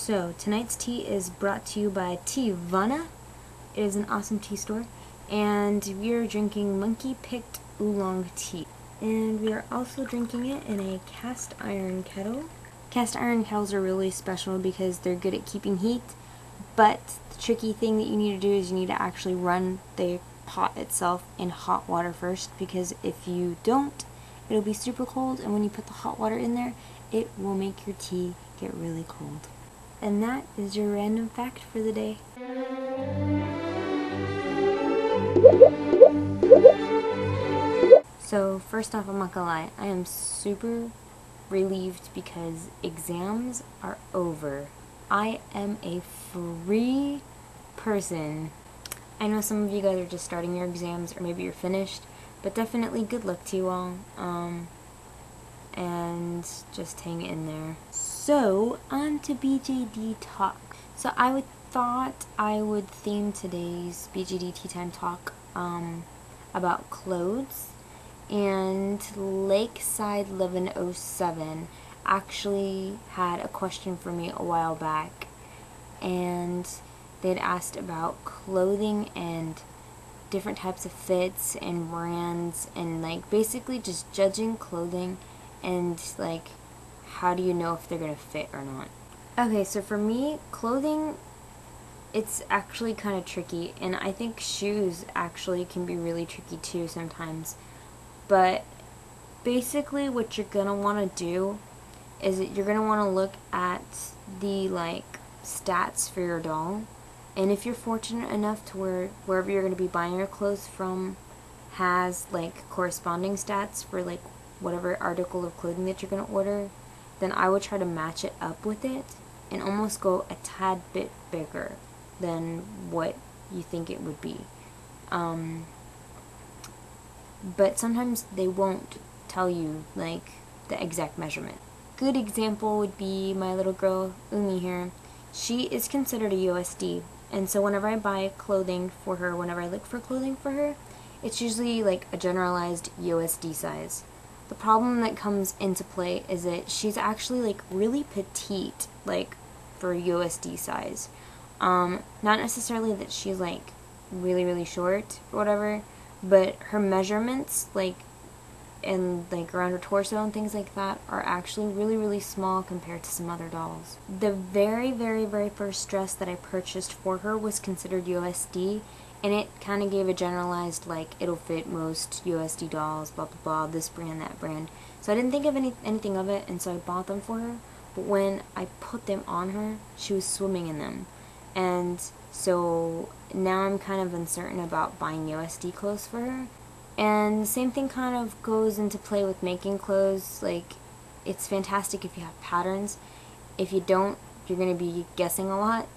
So, tonight's tea is brought to you by Teavana. It is an awesome tea store. And we are drinking Monkey Picked Oolong tea. And we are also drinking it in a cast iron kettle. Cast iron kettles are really special because they're good at keeping heat. But the tricky thing that you need to do is you need to actually run the pot itself in hot water first, because if you don't, it'll be super cold, and when you put the hot water in there, it will make your tea get really cold. And that is your random fact for the day. So first off, I'm not gonna lie, I am super relieved because exams are over. I am a free person. I know some of you guys are just starting your exams, or maybe you're finished, but definitely good luck to you all. And just hang in there. So, on to BJD talk. So I thought I would theme today's BJD Tea Time talk about clothes. And Lakeside 1107 actually had a question for me a while back, and they'd asked about clothing and different types of fits and brands, and like basically just judging clothing and like how do you know if they're gonna fit or not. Okay, so for me, clothing, it's actually kind of tricky, and I think shoes actually can be really tricky too sometimes. But basically what you're gonna want to do is that you're gonna want to look at the like stats for your doll, and if you're fortunate enough to where wherever you're gonna be buying your clothes from has like corresponding stats for like whatever article of clothing that you're gonna order, then I would try to match it up with it and almost go a tad bit bigger than what you think it would be. But sometimes they won't tell you like the exact measurement. Good example would be my little girl Umi here. She is considered a USD, and so whenever I buy clothing for her, whenever I look for clothing for her, it's usually like a generalized USD size. The problem that comes into play is that she's actually like really petite, like for USD size. Not necessarily that she's like really short or whatever, but her measurements like and like around her torso and things like that are actually really small compared to some other dolls. The very first dress that I purchased for her was considered USD, and it kind of gave a generalized like it'll fit most USD dolls, blah blah blah, this brand, that brand. So I didn't think of anything of it, and so I bought them for her. But when I put them on her, she was swimming in them, and so now I'm kind of uncertain about buying USD clothes for her. And the same thing kind of goes into play with making clothes. Like, it's fantastic if you have patterns. If you don't, you're going to be guessing a lot.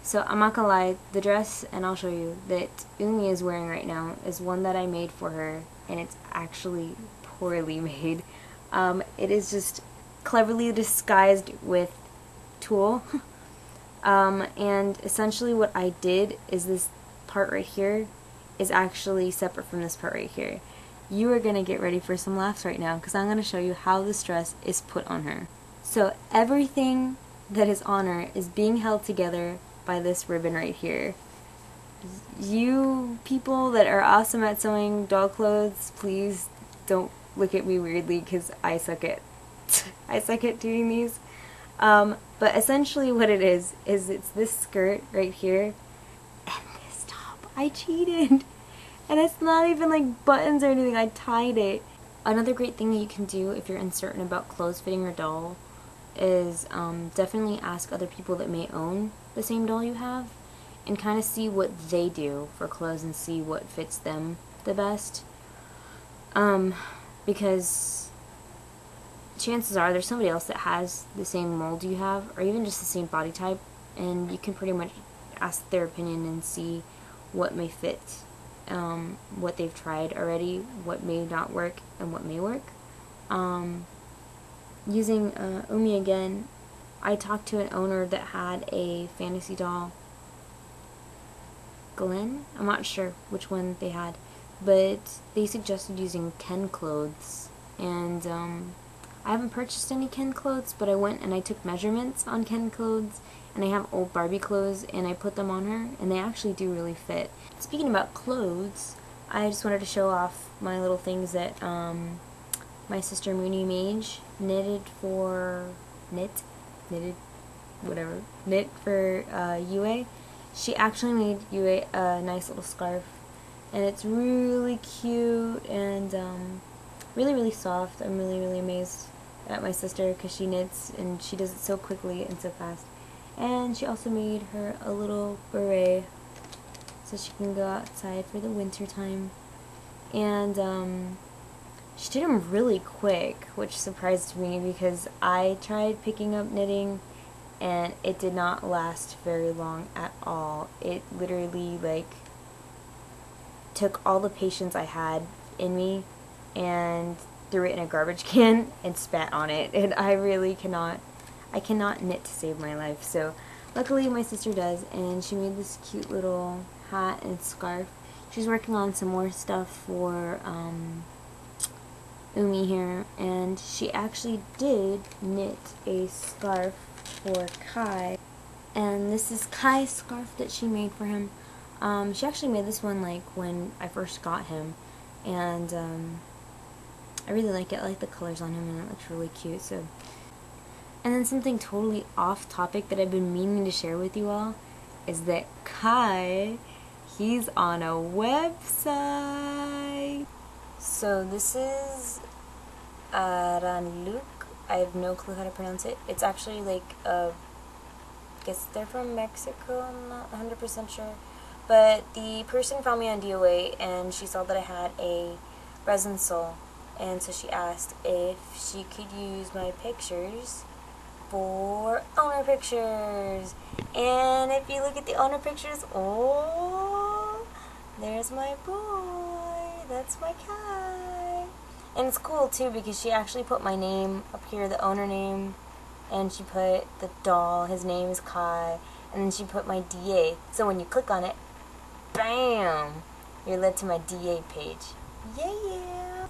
So I'm not gonna lie, the dress, and I'll show you, that Umi is wearing right now is one that I made for her, and it's actually poorly made. It is just cleverly disguised with tulle. And essentially what I did is this part right here is actually separate from this part right here. You are going to get ready for some laughs right now, because I'm going to show you how this dress is put on her. So everything that is on her is being held together by this ribbon right here. You people that are awesome at sewing doll clothes, please don't look at me weirdly, because I suck at doing these. But essentially what it is it's this skirt right here and this top. I cheated, and it's not even like buttons or anything. I tied it. Another great thing that you can do if you're uncertain about clothes fitting your doll is definitely ask other people that may own the same doll you have, and kind of see what they do for clothes and see what fits them the best. Because chances are there's somebody else that has the same mold you have, or even just the same body type, and you can pretty much ask their opinion and see what may fit, what they've tried already, what may not work, and what may work. Using Umi again, I talked to an owner that had a fantasy doll, Glenn? I'm not sure which one they had, but they suggested using 10 clothes, and I haven't purchased any Ken clothes, but I went and I took measurements on Ken clothes, and I have old Barbie clothes, and I put them on her, and they actually do really fit. Speaking about clothes, I just wanted to show off my little things that my sister Mooney Mage knit for UA. She actually made UA a nice little scarf, and it's really cute and really soft. I'm really amazed at my sister because she knits and she does it so quickly and so fast. And she also made her a little beret so she can go outside for the winter time. And she did them really quick, which surprised me because I tried picking up knitting and it did not last very long at all. It literally took all the patience I had in me and threw it in a garbage can and spat on it, and I cannot knit to save my life. So luckily my sister does, and she made this cute little hat and scarf. She's working on some more stuff for Umi here, and she actually did knit a scarf for Kai, and this is Kai's scarf that she made for him. She actually made this one when I first got him, and I really like it. I like the colors on him, and it looks really cute. So, and then something totally off topic that I've been meaning to share with you all is that Kai, he's on a website. So this is Aranluk. I have no clue how to pronounce it. It's actually I guess they're from Mexico, I'm not 100% sure. But the person found me on DOA and she saw that I had a resin sole, and so she asked if she could use my pictures for owner pictures. And if you look at the owner pictures, oh, there's my boy. That's my Kai. And it's cool too because she actually put my name up here, the owner name, and she put the doll, his name is Kai, and then she put my DA. So when you click on it, bam, you're led to my DA page. Yeah.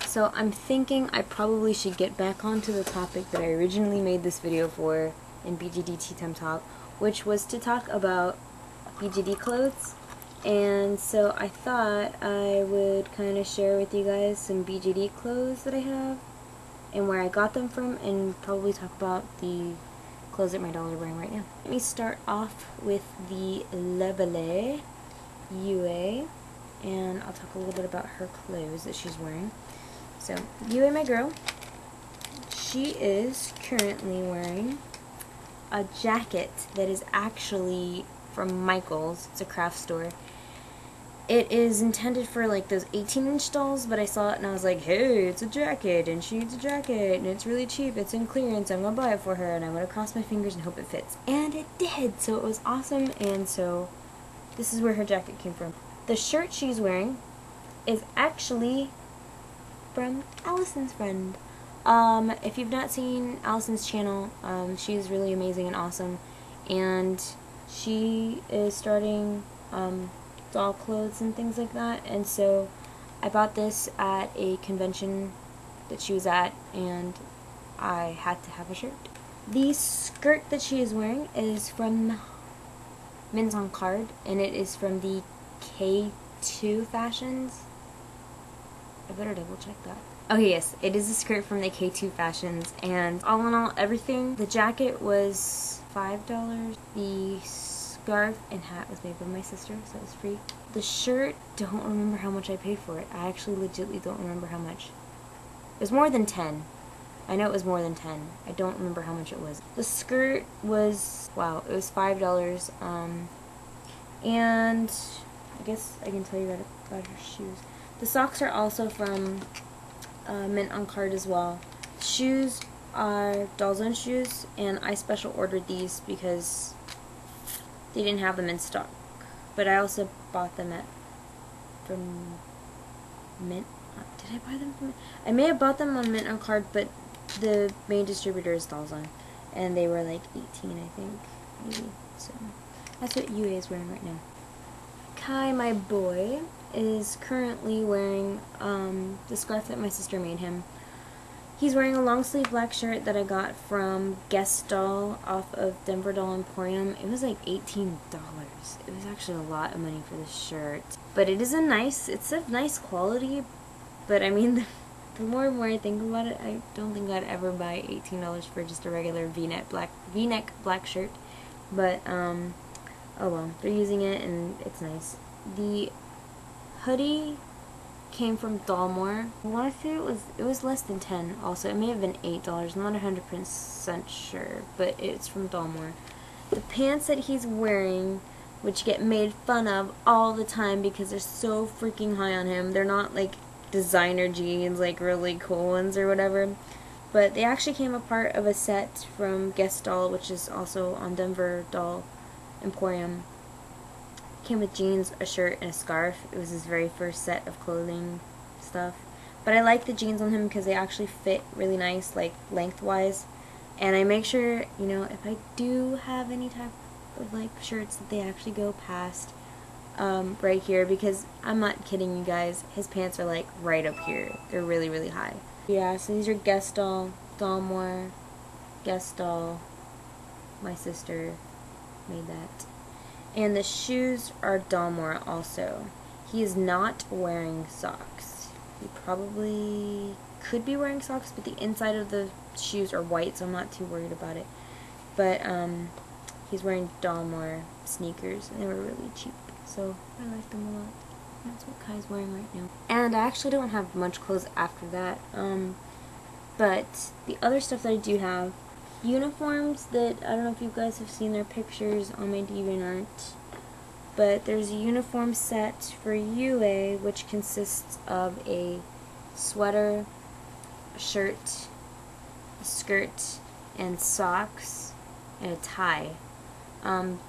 So I'm thinking I probably should get back onto the topic that I originally made this video for in BGD Tea Time Talk, which was to talk about BGD clothes. And so I thought I would kind of share with you guys some BGD clothes that I have and where I got them from, and probably talk about the clothes that my dolls are wearing right now. Let me start off with the Lebele UA, and I'll talk a little bit about her clothes that she's wearing. So, UA, my girl, she is currently wearing a jacket that is actually from Michaels. It's a craft store. It is intended for those 18-inch dolls, but I saw it and I was like, hey, it's a jacket, and she needs a jacket, and it's really cheap, it's in clearance, I'm gonna buy it for her, and I'm gonna cross my fingers and hope it fits. And it did, so it was awesome. And so this is where her jacket came from. The shirt she's wearing is actually from Allison's friend. If you've not seen Allison's channel, she's really amazing and awesome, and she is starting doll clothes and things like that, and so I bought this at a convention that she was at, and I had to have a shirt. The skirt that she is wearing is from Men's on Card, and it is from the K2 Fashions. I better double check that. Okay, yes, it is a skirt from the K2 Fashions, and all in all, everything, the jacket was $5. The scarf and hat was made by my sister, so it was free. The shirt, don't remember how much I paid for it. I actually legitimately don't remember how much. It was more than 10. I know it was more than 10. I don't remember how much it was. The skirt was, wow, it was $5. And I guess I can tell you about her shoes. The socks are also from Mint on Card as well. Shoes are Doll's Own shoes, and I special ordered these because they didn't have them in stock. But I also bought them from Mint. Did I buy them from Mint? I may have bought them on Mint on Card, but the main distributor is Doll's Own, and they were like 18, I think, maybe. So that's what UA is wearing right now. Kai, my boy, is currently wearing the scarf that my sister made him. He's wearing a long sleeve black shirt that I got from Guest Doll off of Denver Doll Emporium. It was like $18. It was actually a lot of money for this shirt. But it's a nice quality. But I mean, the more and more I think about it, I don't think I'd ever buy $18 for just a regular V-neck black shirt. But, oh well, they're using it and it's nice. The hoodie came from Dalmore. I want to say it was less than 10 also. It may have been $8. I'm not 100% sure, but it's from Dalmore. The pants that he's wearing, which get made fun of all the time because they're so freaking high on him. They're not like designer jeans, like really cool ones or whatever. But they actually came a part of a set from Guest Doll, which is also on Denver Doll Emporium. Came with jeans, a shirt, and a scarf. It was his very first set of clothing stuff. But I like the jeans on him because they actually fit really nice, like lengthwise. And I make sure, you know, if I do have any type of like shirts that they actually go past right here, because I'm not kidding you guys, his pants are like right up here. They're really, really high. Yeah, so these are Guest Doll, Dalmore, Guest Doll. My sister made that. And the shoes are Dalmore also. He is not wearing socks. He probably could be wearing socks, but the inside of the shoes are white, so I'm not too worried about it. But he's wearing Dalmore sneakers, and they were really cheap, so I like them a lot. That's what Kai's wearing right now. And I actually don't have much clothes after that. But the other stuff that I do have, uniforms that, I don't know if you guys have seen their pictures on my DeviantArt, but there's a uniform set for UA, which consists of a sweater, a shirt, a skirt, and socks, and a tie.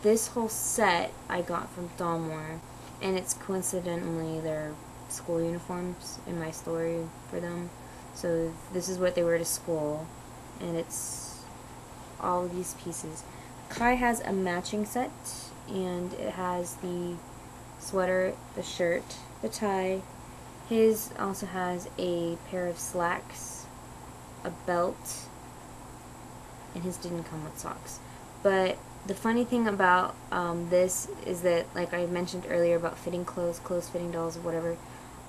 This whole set I got from Dalmore, and it's coincidentally their school uniforms in my story for them. So this is what they wear to school, and it's all of these pieces. Kai has a matching set, and it has the sweater, the shirt, the tie. His also has a pair of slacks, a belt, and his didn't come with socks. But the funny thing about this is that, like I mentioned earlier about fitting clothes fitting dolls, or whatever,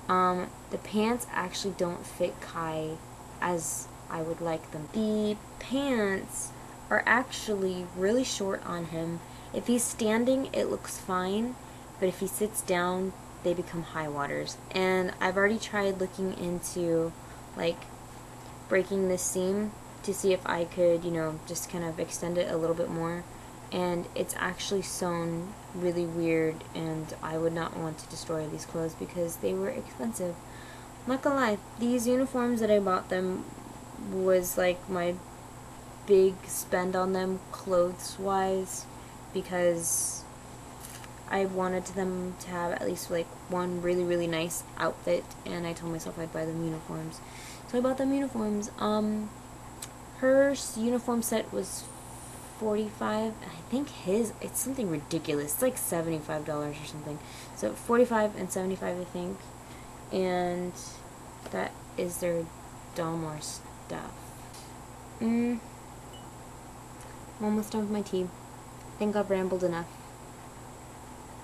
the pants actually don't fit Kai as I would like them. The pants are actually really short on him. If he's standing, it looks fine, but if he sits down, they become high waters. And I've already tried looking into like breaking this seam to see if I could, you know, just kind of extend it a little bit more, and it's actually sewn really weird, and I would not want to destroy these clothes because they were expensive. I'm not gonna lie, these uniforms that I bought them was like my big spend on them clothes wise, because I wanted them to have at least like one really, really nice outfit, and I told myself I'd buy them uniforms. So I bought them uniforms. Her uniform set was $45, and I think it's something ridiculous. It's like $75 or something. So $45 and $75, I think. And that is their Dalmore stuff. I'm almost done with my tea. I think I've rambled enough.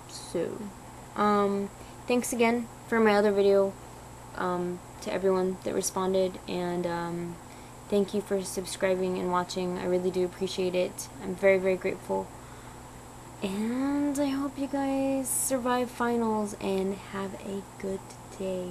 So, thanks again for my other video, to everyone that responded, and, thank you for subscribing and watching. I really do appreciate it. I'm very, very grateful. And I hope you guys survive finals and have a good day.